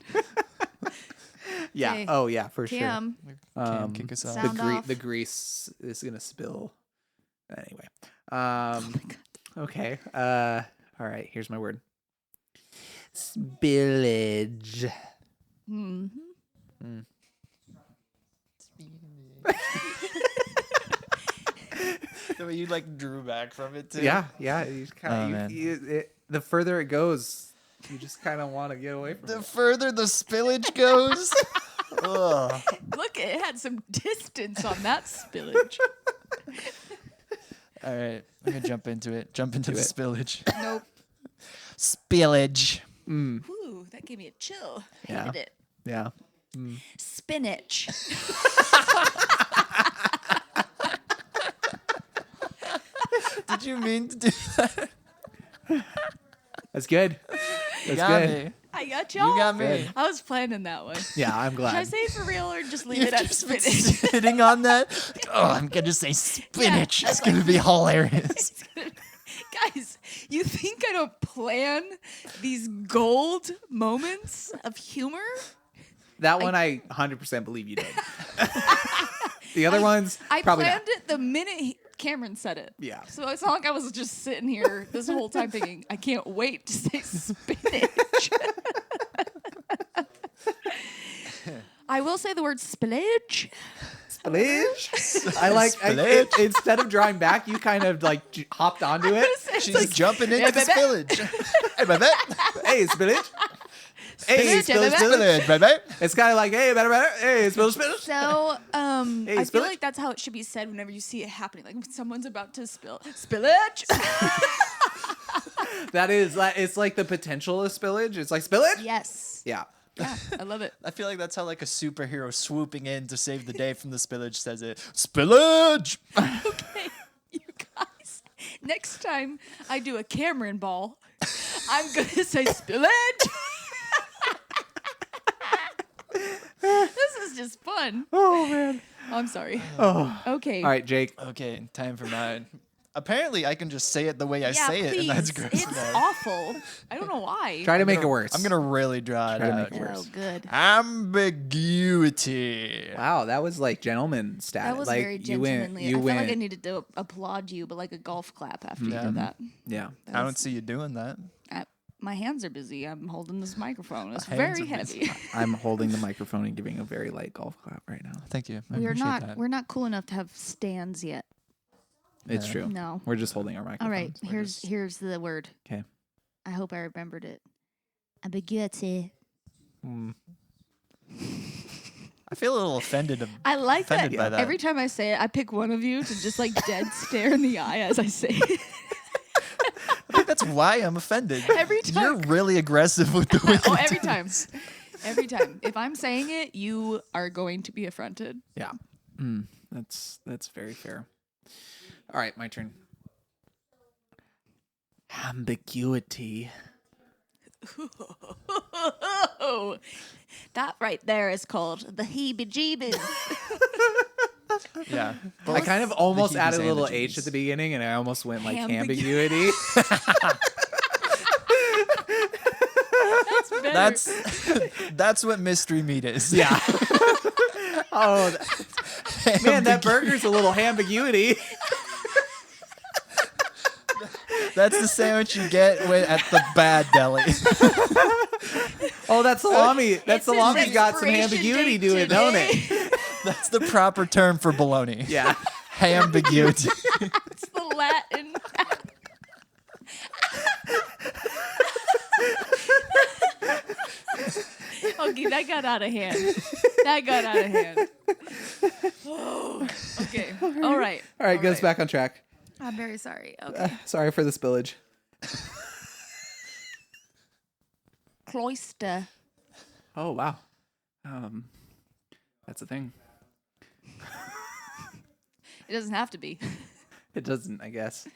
Yeah. Okay. Oh yeah, for Cam, Cam, kick us the off. Sound off. the grease is gonna spill. Anyway. Oh Okay. All right. Here's my word. Spillage. hmm The way you like drew back from it too. Yeah. Yeah. You just Oh, kind man. of. The further it goes, you just kind of want to get away from The it. further the spillage goes. Ugh. Look, it had some distance on that spillage. All right, I'm gonna jump into it. Jump into Do the it. spillage. Nope. Spillage. Ooh, that gave me a chill. Yeah. Hated it. Yeah. Spinach. Did you mean to do that? That's good. You That's got good. me. I got y'all. You got me. I was planning that one. Yeah, I'm Should I glad. say it for real or just leave You've it at just been spinach? sitting on that. Oh, I'm gonna say spinach. that's It's gonna be hilarious. Guys, you think I don't plan these gold moments of humor? That one I 100% believe you did. The other ones, I probably planned not. it the minute Cameron said it. Yeah. So it's not like I was just sitting here this whole time thinking, I can't wait to say spinach. I will say the word spillage. Spillage. I like instead of drawing back, you kind of like hopped onto it. She's jumping into the spillage. Hey, baby. Hey, spillage. Hey, Spillage, spillage. baby. It's kind of like, hey, better. Hey, spillage. So, I feel spillage? like that's how it should be said whenever you see it happening. Like someone's about to spillage. That is, it's like the potential of spillage. It's like spillage. Yes. Yeah. Yeah, I love it. I feel like that's how like a superhero swooping in to save the day from the spillage says it. Spillage! Okay, you guys. Next time I do a Cameron ball, I'm gonna say spillage. This is just fun. Oh man. I'm sorry. Oh. Okay. All right, Jake. Okay, time for mine. Apparently, I can just say it the way I Yeah, say please. it, and that's great. It's awful. I don't know why. Try to make it worse. I'm gonna really draw it Try to out. make it worse. Oh, good. Ambiguity. Wow, that was like gentleman status. That was like, very you went. gentlemanly. You I felt went. like I needed to applaud you, but like a golf clap after you Yeah. did that. Yeah. That I don't was- see you doing that. my hands are busy. I'm holding this microphone. It's My very hands are heavy. I'm holding the microphone and giving a very light golf clap right now. Thank you. I We're appreciate not that. we're not cool enough to have stands yet. It's Yeah. true. No. We're just holding our microphone. All right, here's the word. 'Kay. I hope I remembered it. Ambiguity. Mm. I feel a little offended. I like that. Offended by that. Every time I say it, I pick one of you to just like dead stare in the eye as I say it. I think that's why I'm offended. Every time. You're really aggressive with the way Oh, you every do time. this. Every time. If I'm saying it, you are going to be affronted. Yeah. That's very fair. All right, my turn. Ambiguity. Oh, that right there is called the heebie-jeebies. Yeah. I kind of almost heebies added a and little the H at the beginning, and I almost went like Ambiguity. ambiguity. That's better. That's what mystery meat is. Yeah. Oh, man, that burger's a little ambiguity. That's the sandwich you get at the bad deli. Oh, that salami. That It's his salami's got some expiration ambiguity date to it, don't today. it? That's the proper term for bologna. Yeah. Ambiguity. It's the Latin. Okay, that got out of hand. Oh, okay. All right. All right, get us back on track. I'm very sorry. Okay. Sorry for the spillage. Cloister. Oh, wow. That's a thing. It doesn't have to be. It doesn't, I guess.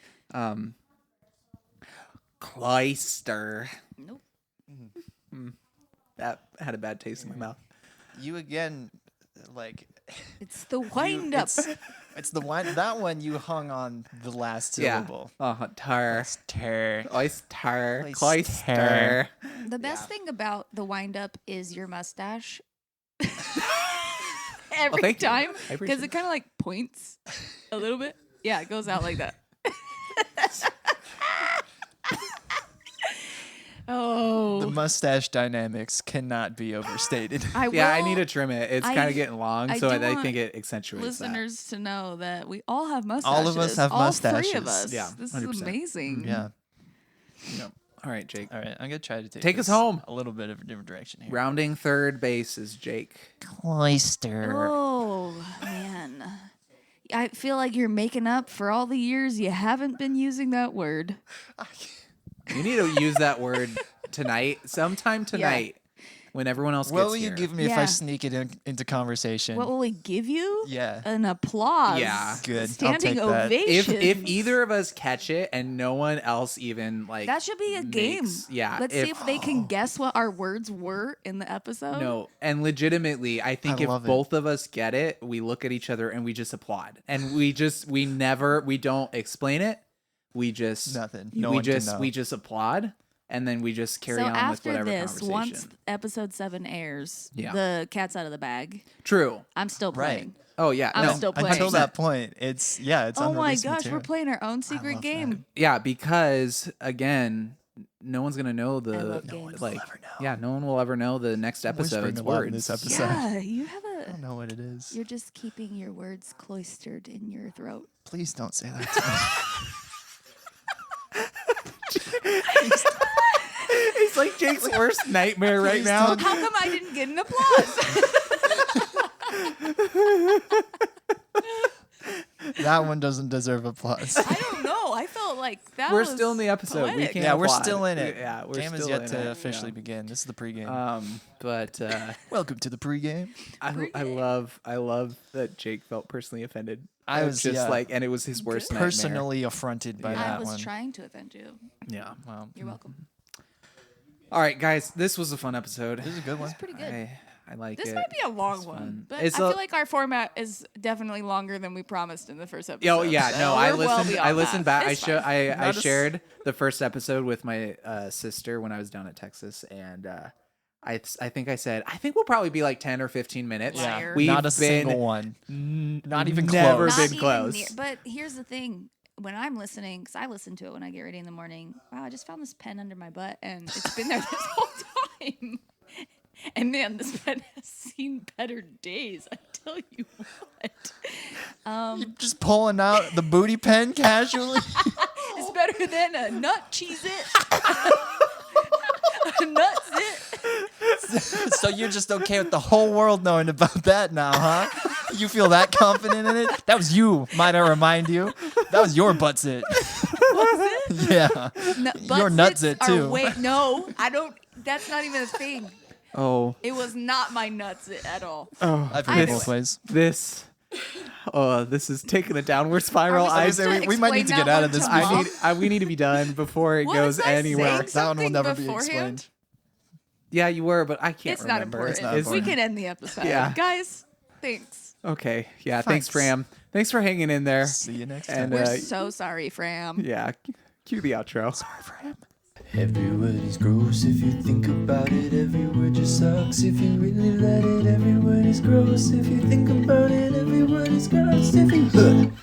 Cloister. Nope. That had a bad taste in my mouth. You again, like It's the wind up. it's the one that one you hung on the last syllable. Yeah. Tar. Ter. Oyster. Cloister. Cloister. The best thing about the wind up is your mustache. Every thank you. time. I appreciate Because it kind of like points a little bit. Yeah, it goes out like that. Oh. The mustache dynamics cannot be overstated. I Yeah, I will need to trim it. It's I- kind of getting long, I so do I want think it accentuates listeners to know that we all have mustaches. All of us have all Three of mustaches. us. Yeah, This 100%. is amazing. Yeah. that. Yep. All right, Jake. All right, I'm gonna try to Take us this home. a little bit of a different direction here. Rounding third base is Jake. Cloister. Oh man. I feel like you're making up for all the years you haven't been using that word. You need to use that word tonight, sometime tonight, when everyone else What gets will you here. give me if I Yeah. sneak it into conversation? What will we give you? Yeah. An applause. Yeah. Good. I'll Standing take that. ovation. If either of us catch it and no one else even like that should be a game. makes- yeah, Let's see if they can guess what our words were in the episode. No, and legitimately, I think I if love it. both of us get it, we look at each other and we just applaud, and we don't explain it. We just Nothing. No we one can just know. we just applaud, and then we just carry So on with after whatever this, conversation. once episode 7 airs, Yeah. the cat's out of the bag. True. I'm still Right. playing. Oh yeah. I'm no. still playing. Until that point, it's Oh my unreleased gosh, material. we're playing our own secret love game. Yeah, because again, no one's gonna know I the love games. like. ever know. Yeah, no one will ever know the next episode's Whispering a lot words. in this episode. Yeah, you have I don't know what it is. You're just keeping your words cloistered in your throat. Please don't say that to me. It's like Jake's worst nightmare right Please now. don't. How come I didn't get an applause? That one doesn't deserve applause. I don't know. I felt like that We're was still in the episode. We poetic. can't. Yeah, we're applaud. still in it. Yeah, we're Game still is yet in to it, officially yeah. begin. This is the pregame. But Welcome to the pregame. I love that Jake felt personally offended. I It was just yeah, like, and it was his worst nightmare. personally affronted by Yeah. that I was one. trying to offend you. Yeah. Wow. You're welcome. All right, guys, this was a fun episode. This is a good one. It's pretty good. I like This it. might be a long It's one, fun. but It's I a- feel like our format is definitely longer than we promised in the first episode. Oh yeah, so no, I we're well listened. beyond I listened that. back. It's fine. I Not a s- shared the first episode with my sister when I was down at Texas, and I think I said I think we'll probably be like 10 or 15 minutes. Yeah. Yeah, We've not a been single one. Not even never close. Not been even close. near- but here's the thing. When I'm listening, because I listen to it when I get ready in the morning, wow, I just found this pen under my butt, and it's been there this whole time. And man, this pen has seen better days. I tell you what. You're just pulling out the booty pen casually. It's better than a nut cheese it. A nuts it. So you're just okay with the whole world knowing about that now, huh? You feel that confident in it? That was you, might I remind you. That was your butts it. Yeah. Your nuts it too. Wait, no, I don't. That's not even a thing. Oh, It was not my nuts it at all. I've heard it both ways. this is taking a downward spiral. Are we supposed say to we might need explain to get that out of one this to before- Mom? we need to be done before it What goes was I anywhere. saying? That one will Something never be beforehand? explained. Yeah, you were, but I can't It's not remember. important. not Is- important. We can end the episode. Yeah. Guys, thanks. Okay. Yeah. Thanks, Thanks. Fram. Thanks for hanging in there. See you next time. And We're so sorry, Fram. yeah, cue the outro. Every word is gross if you think about it. Every word just sucks if you really let it. Every word is gross if you think about it. Every word is gross if you.